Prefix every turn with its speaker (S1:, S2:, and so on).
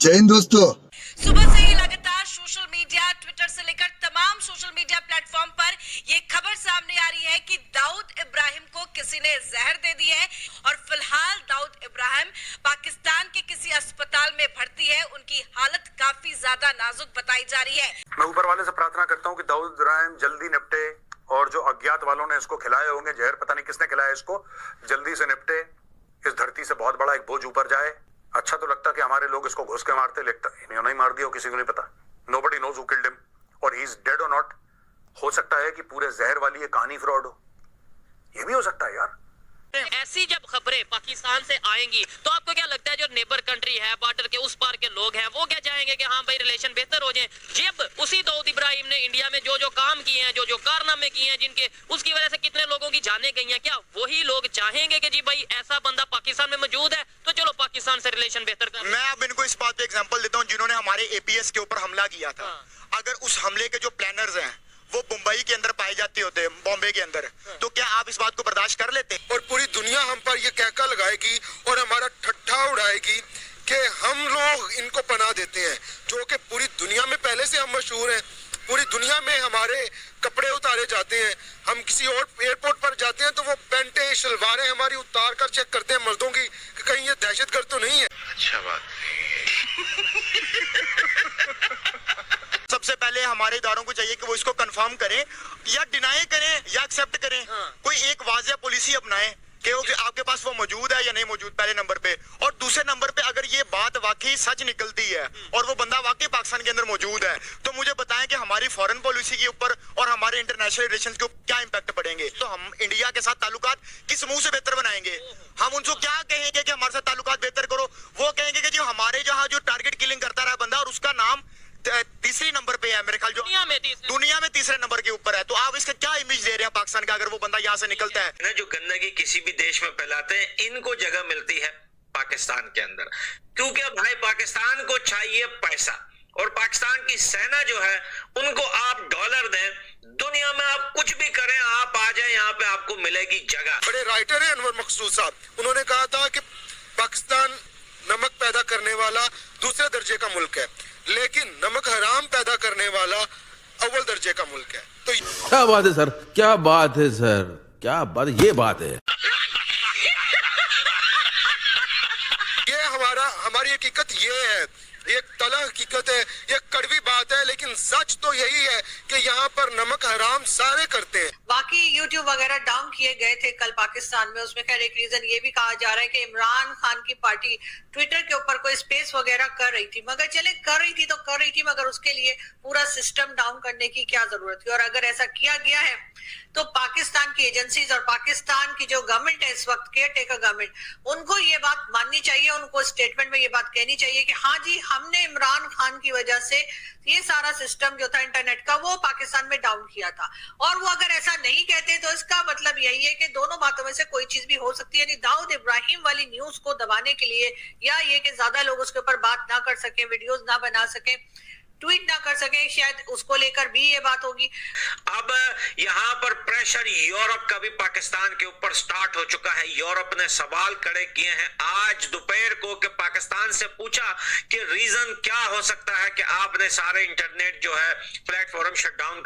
S1: जय हिंद दोस्तों।
S2: सुबह से ही लगातार सोशल मीडिया, ट्विटर से लेकर तमाम सोशल मीडिया प्लेटफॉर्म पर ये खबर सामने आ रही है कि दाऊद इब्राहिम को किसी ने जहर दे दी है और फिलहाल दाऊद इब्राहिम पाकिस्तान के किसी अस्पताल में भर्ती है। उनकी हालत काफी ज्यादा नाजुक बताई जा रही है।
S3: मैं ऊपर वाले से प्रार्थना करता हूँ कि दाऊद इब्राहिम जल्दी निपटे और जो अज्ञात वालों ने इसको खिलाए होंगे जहर, पता नहीं किसने खिलाया इसको, जल्दी से निपटे। इस धरती से बहुत बड़ा एक बोझ ऊपर जाए। अच्छा तो लगता कि हमारे लोग इसको घुस के मारते, लगता इन्होंने ही मार दिया, किसी को नहीं पता। Nobody knows who killed him और ही इज डेड और नॉट। हो सकता है कि पूरे जहर वाली ये कहानी फ्रॉड हो, ये भी हो सकता है यार।
S4: ऐसी जब खबरें पाकिस्तान से आएंगी तो आपको क्या लगता है जो नेबर कंट्री है, बॉर्डर के उस पार के लोग हैं, वो क्या चाहेंगे कि हाँ भाई रिलेशन बेहतर हो जाए। जब उसी दाऊद इब्राहिम ने इंडिया में जो जो काम किए हैं, जो जो कारनामे किए हैं, जिनके उसकी वजह से कितने लोगों की जानें गई हैं, क्या वही लोग चाहेंगे कि जी भाई ऐसा बंदा पाकिस्तान में मौजूद है तो चलो पाकिस्तान से रिलेशन बेहतर कर।
S5: मैं अब इनको इस बात पे एग्जांपल देता हूँ, जिन्होंने हमारे एपीएस के ऊपर हमला किया था। अगर उस हमले के जो प्लानर्स हैं वो मुंबई के अंदर पाए जाते होते, बॉम्बे के अंदर, तो क्या आप इस बात को बर्दाश्त कर लेते?
S6: और पूरी दुनिया हम पर ये कहका लगाएगी और हमारा ठट्ठा उड़ाएगी कि हम लोग इनको पनाह देते हैं, जो कि पूरी दुनिया में पहले से हम मशहूर हैं। पूरी दुनिया में हमारे कपड़े उतारे जाते हैं। हम किसी और एयरपोर्ट पर जाते हैं तो वो पैंटें शलवारें हमारी उतार कर चेक करते हैं मर्दों की कि कहीं ये दहशतगर्द तो नहीं है।
S5: अच्छा बात। सबसे पहले हमारे इदारों को चाहिए कि वो इसको कंफर्म करें या डिनाई करें या एक्सेप्ट करें। कोई एक वाज़ेह पॉलिसी अपनाएं कि आपके पास वो मौजूद है या नहीं मौजूद, पहले नंबर पे। और दूसरे नंबर पे अगर ये बात वाकई सच निकलती है और वो बंदा वाकई पाकिस्तान के अंदर मौजूद है तो मुझे बताएं कि हमारी फॉरेन पॉलिसी के ऊपर और हमारे इंटरनेशनल रिलेशंस के ऊपर क्या इंपैक्ट पड़ेंगे। तो हम इंडिया के साथ ताल्लुकात किस मुंह से बेहतर बनाएंगे? हम उनको क्या कहेंगे कि हमारे साथ ताल्लुकात बेहतर करो? वो कहेंगे कि जो हमारे जहाँ जो टारगेट किलिंग करता रहा बंदा और उसका नाम तीसरी नंबर पे है, मेरे ख्याल जो दुनिया में तीसरे नंबर के ऊपर है। तो आप इसका क्या इमेज दे रहे हैं पाकिस्तान का अगर वो बंदा यहाँ से निकलता है
S7: ना? जो गंदगी किसी भी देश में फैलाते हैं इनको जगह मिलती है पाकिस्तान के अंदर, क्योंकि भाई पाकिस्तान को चाहिए पैसा और पाकिस्तान की सेना जो है उनको आप डॉलर दें, दुनिया में आप कुछ भी करें, आप आ जाए यहाँ पे आपको मिलेगी जगह।
S6: बड़े राइटर है अनवर मकसूद साहब, उन्होंने कहा था कि पाकिस्तान नमक पैदा करने वाला दूसरे दर्जे का मुल्क है, लेकिन नमक हराम पैदा करने वाला अव्वल दर्जे का मुल्क है। तो
S8: क्या बात है सर, क्या बात है सर, क्या बात, ये बात है।
S6: ये हमारी हकीकत ये है, ये तला हकीकत है, ये कड़वी बात है, लेकिन सच तो यही है कि यहाँ पर नमक हराम सारे करते हैं।
S2: बाकी यूट्यूब वगैरह डाउन किए गए थे कल पाकिस्तान में, उसमें खैर एक रीजन ये भी कहा जा रहा है कि इमरान खान की पार्टी ट्विटर के ऊपर कोई स्पेस वगैरह कर रही थी, मगर चले कर रही थी तो कर रही थी, मगर उसके लिए पूरा सिस्टम डाउन करने की क्या जरूरत थी? और अगर ऐसा किया गया है तो पाकिस्तान की एजेंसीज और पाकिस्तान की जो गवर्नमेंट है इस वक्त, केयर टेकर गवर्नमेंट, उनको ये बात माननी चाहिए, उनको स्टेटमेंट में ये बात कहनी चाहिए कि हाँ जी, हमने इमरान खान की वजह से ये सारा सिस्टम जो था इंटरनेट का वो पाकिस्तान में डाउन किया था। और वो अगर ऐसा नहीं कहते तो इसका मतलब यही है कि दोनों बातों में से कोई चीज भी हो सकती है। यानी दाऊद इब्राहिम वाली न्यूज को दबाने के लिए या ये कि ज्यादा लोग उसके ऊपर बात ना कर सके, वीडियोस ना बना सके, ट्वीट ना कर सके, शायद उसको लेकर भी ये बात होगी।
S7: अब यहाँ पर प्रेशर यूरोप का भी पाकिस्तान के ऊपर स्टार्ट हो चुका है। यूरोप ने सवाल खड़े किए हैं आज दोपहर को कि पाकिस्तान से पूछा कि रीजन क्या हो सकता है कि आपने सारे इंटरनेट जो है प्लेटफॉर्म शट डाउन